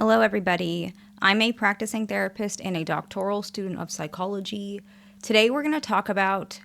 Hello, everybody. I'm a practicing therapist and a doctoral student of psychology. Today, we're going to talk about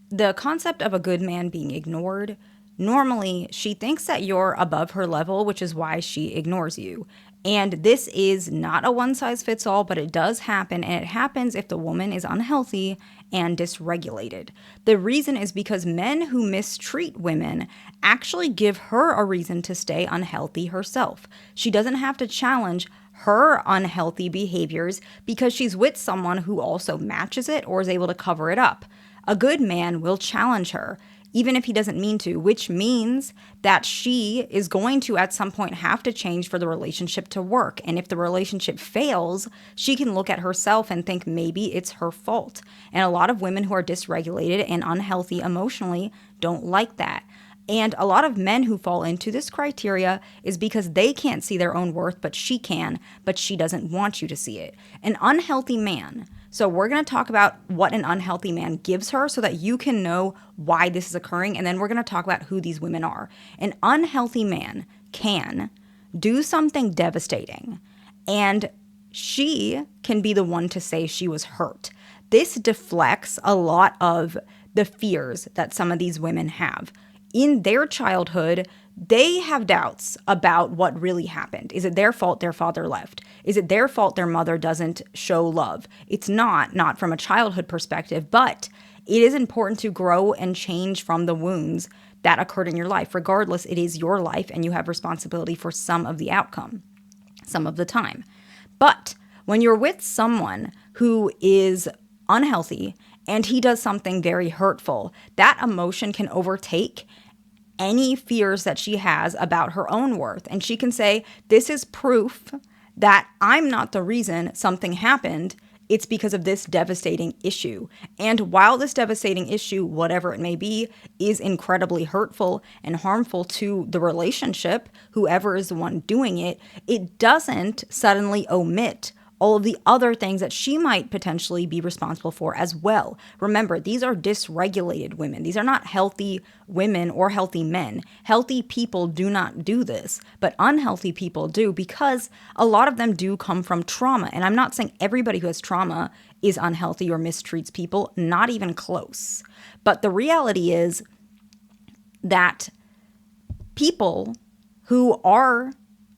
the concept of a good man being ignored. Normally, she thinks that you're above her level, which is why she ignores you. And this is not a one size fits all, but it does happen. And it happens if the woman is unhealthy and dysregulated. The reason is because men who mistreat women actually give her a reason to stay unhealthy herself. She doesn't have to challenge her unhealthy behaviors because she's with someone who also matches it or is able to cover it up. A good man will challenge her, even if he doesn't mean to, which means that she is going to at some point have to change for the relationship to work. And if the relationship fails, she can look at herself and think maybe it's her fault. And a lot of women who are dysregulated and unhealthy emotionally don't like that. And a lot of men who fall into this criteria is because they can't see their own worth, but she can, but she doesn't want you to see it. An unhealthy man. So we're going to talk about what an unhealthy man gives her so that you can know why this is occurring. And then we're going to talk about who these women are. An unhealthy man can do something devastating, and she can be the one to say she was hurt. This deflects a lot of the fears that some of these women have. In their childhood, they have doubts about what really happened. Is it their fault their father left? Is it their fault their mother doesn't show love? It's not from a childhood perspective, but it is important to grow and change from the wounds that occurred in your life. Regardless, it is your life and you have responsibility for some of the outcome, some of the time. But when you're with someone who is unhealthy and he does something very hurtful, that emotion can overtake any fears that she has about her own worth. And she can say, this is proof that I'm not the reason something happened. It's because of this devastating issue. And while this devastating issue, whatever it may be, is incredibly hurtful and harmful to the relationship, whoever is the one doing it, it doesn't suddenly omit all of the other things that she might potentially be responsible for as well. Remember, these are dysregulated women. These are not healthy women or healthy men. Healthy people do not do this, but unhealthy people do because a lot of them do come from trauma. And I'm not saying everybody who has trauma is unhealthy or mistreats people, not even close. But the reality is that people who are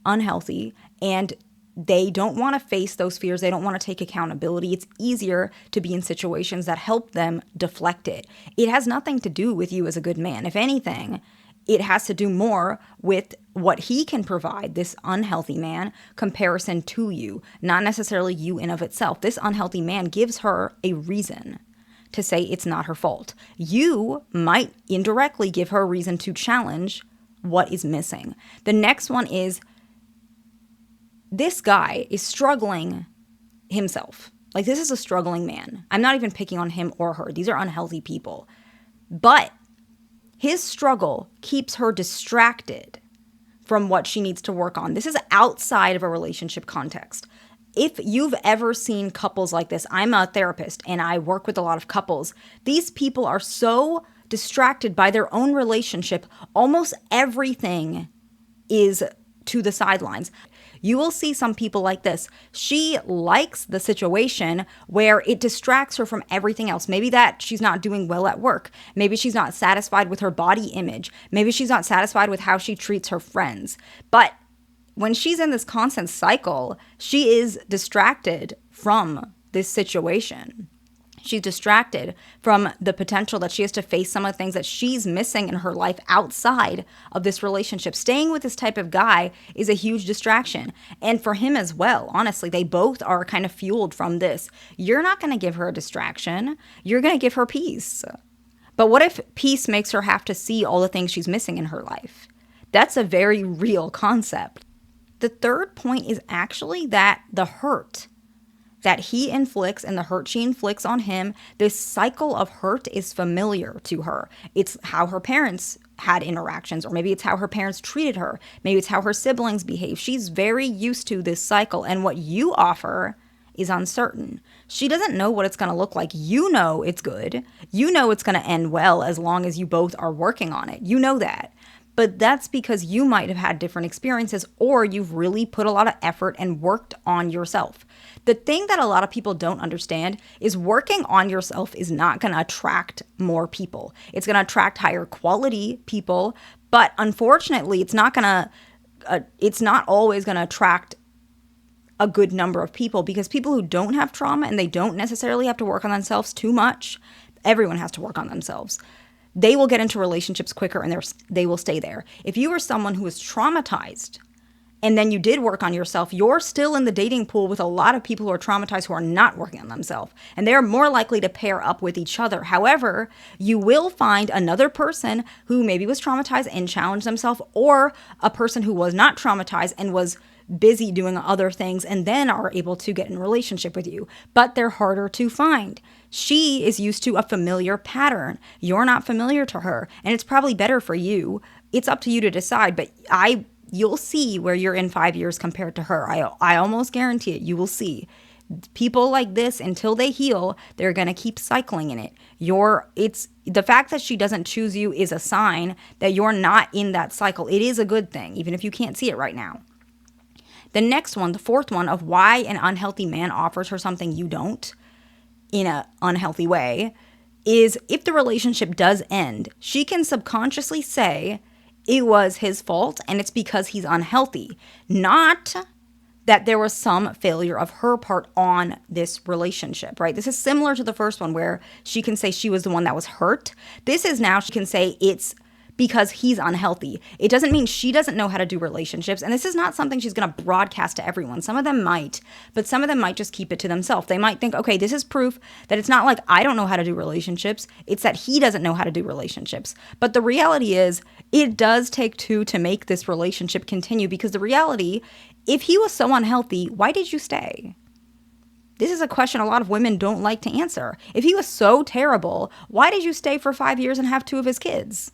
unhealthy and they don't want to face those fears. They don't want to take accountability. It's easier to be in situations that help them deflect it. It has nothing to do with you as a good man. If anything, it has to do more with what he can provide, this unhealthy man, comparison to you, not necessarily you in of itself. This unhealthy man gives her a reason to say it's not her fault. You might indirectly give her a reason to challenge what is missing. The next one is, this guy is struggling himself. Like, this is a struggling man. I'm not even picking on him or her. These are unhealthy people. But his struggle keeps her distracted from what she needs to work on. This is outside of a relationship context. If you've ever seen couples like this, I'm a therapist and I work with a lot of couples. These people are so distracted by their own relationship. Almost everything is to the sidelines. You will see some people like this. She likes the situation where it distracts her from everything else. Maybe that she's not doing well at work. Maybe she's not satisfied with her body image. Maybe she's not satisfied with how she treats her friends. But when she's in this constant cycle, she is distracted from this situation. She's distracted from the potential that she has to face some of the things that she's missing in her life outside of this relationship. Staying with this type of guy is a huge distraction. And for him as well, honestly, they both are kind of fueled from this. You're not going to give her a distraction. You're going to give her peace. But what if peace makes her have to see all the things she's missing in her life? That's a very real concept. The third point is actually that the hurt that he inflicts and the hurt she inflicts on him, this cycle of hurt is familiar to her. It's how her parents had interactions, or maybe it's how her parents treated her. Maybe it's how her siblings behave. She's very used to this cycle, and what you offer is uncertain. She doesn't know what it's going to look like. You know it's good. You know it's going to end well as long as you both are working on it. You know that. But that's because you might have had different experiences or you've really put a lot of effort and worked on yourself. The thing that a lot of people don't understand is working on yourself is not going to attract more people. It's going to attract higher quality people, but unfortunately, it's not always going to attract a good number of people, because people who don't have trauma and they don't necessarily have to work on themselves too much, everyone has to work on themselves. They will get into relationships quicker and they will stay there. If you are someone who is traumatized and then you did work on yourself, you're still in the dating pool with a lot of people who are traumatized who are not working on themselves. And they're more likely to pair up with each other. However, you will find another person who maybe was traumatized and challenged themselves, or a person who was not traumatized and was busy doing other things and then are able to get in a relationship with you. But they're harder to find. She is used to a familiar pattern. You're not familiar to her, and it's probably better for you. It's up to you to decide, but you'll see where you're in 5 years compared to her. I almost guarantee it. You will see. People like this, until they heal, they're going to keep cycling in it. It's the fact that she doesn't choose you is a sign that you're not in that cycle. It is a good thing, even if you can't see it right now. The next one, the fourth one, of why an unhealthy man offers her something you don't in an unhealthy way, is if the relationship does end, she can subconsciously say it was his fault and it's because he's unhealthy, not that there was some failure of her part on this relationship, right? This is similar to the first one where she can say she was the one that was hurt. This is now she can say it's because he's unhealthy. It doesn't mean she doesn't know how to do relationships. And this is not something she's going to broadcast to everyone. Some of them might, but some of them might just keep it to themselves. They might think, okay, this is proof that it's not like I don't know how to do relationships. It's that he doesn't know how to do relationships. But the reality is it does take two to make this relationship continue, because the reality, if he was so unhealthy, why did you stay? This is a question a lot of women don't like to answer. If he was so terrible, why did you stay for 5 years and have 2 of his kids?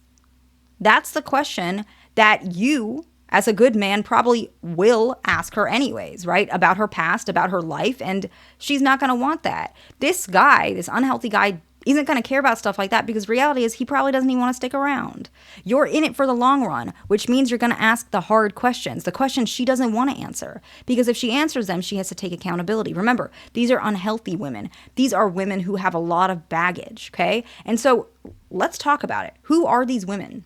That's the question that you, as a good man, probably will ask her anyways, right? About her past, about her life, and she's not going to want that. This guy, this unhealthy guy, isn't going to care about stuff like that, because reality is he probably doesn't even want to stick around. You're in it for the long run, which means you're going to ask the hard questions, the questions she doesn't want to answer, because if she answers them, she has to take accountability. Remember, these are unhealthy women. These are women who have a lot of baggage, okay? And so let's talk about it. Who are these women?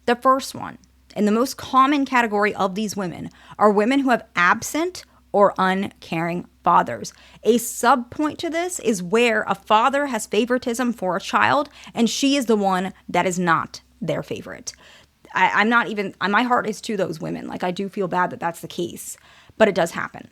The first one, and the most common category of these women, are women who have absent or uncaring fathers. A sub-point to this is where a father has favoritism for a child, and she is the one that is not their favorite. I'm not even, my heart is to those women. Like, I do feel bad that that's the case, but it does happen.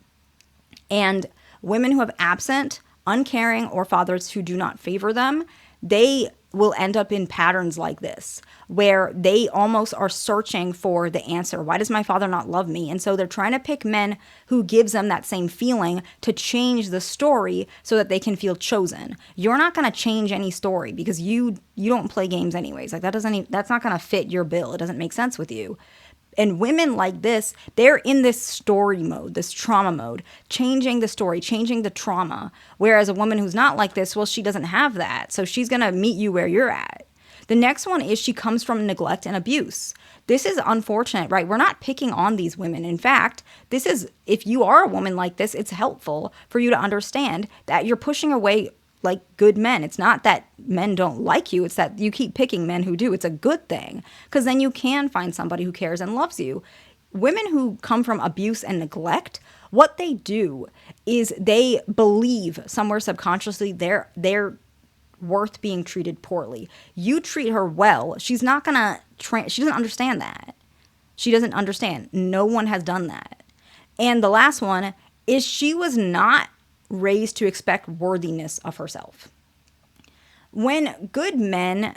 And women who have absent, uncaring, or fathers who do not favor them, they will end up in patterns like this, where they almost are searching for the answer. Why does my father not love me? And so they're trying to pick men who gives them that same feeling to change the story so that they can feel chosen. You're not going to change any story, because you don't play games anyways. Like, that's not going to fit your bill. It doesn't make sense with you. And women like this, they're in this story mode, this trauma mode, changing the story, changing the trauma. Whereas a woman who's not like this, well, she doesn't have that. So she's going to meet you where you're at. The next one is she comes from neglect and abuse. This is unfortunate, right? We're not picking on these women. In fact, this is, if you are a woman like this, it's helpful for you to understand that you're pushing away like good men. It's not that men don't like you. It's that you keep picking men who do. It's a good thing, because then you can find somebody who cares and loves you. Women who come from abuse and neglect, what they do is they believe somewhere subconsciously they're worth being treated poorly. You treat her well, she's not gonna she doesn't understand that. She doesn't understand. No one has done that. And the last one is she was not raised to expect worthiness of herself. When good men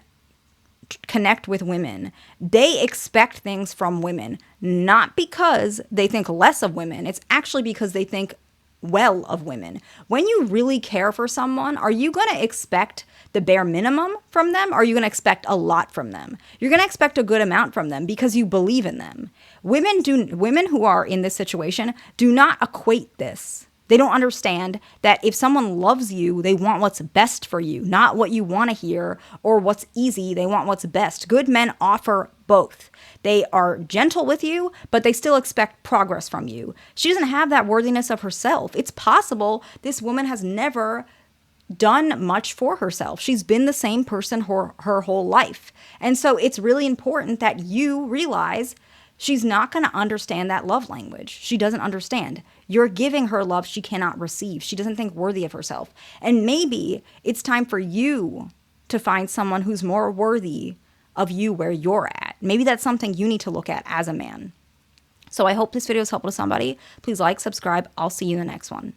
connect with women, they expect things from women, not because they think less of women. It's actually because they think well of women. When you really care for someone, are you going to expect the bare minimum from them? Or are you going to expect a lot from them? You're going to expect a good amount from them because you believe in them. Women who are in this situation do not equate this. They don't understand that if someone loves you, they want what's best for you, not what you want to hear or what's easy. They want what's best. Good men offer both. They are gentle with you, but they still expect progress from you. She doesn't have that worthiness of herself. It's possible this woman has never done much for herself. She's been the same person her whole life. And so it's really important that you realize she's not going to understand that love language. She doesn't understand. You're giving her love she cannot receive. She doesn't think worthy of herself. And maybe it's time for you to find someone who's more worthy of you where you're at. Maybe that's something you need to look at as a man. So I hope this video is helpful to somebody. Please like, subscribe. I'll see you in the next one.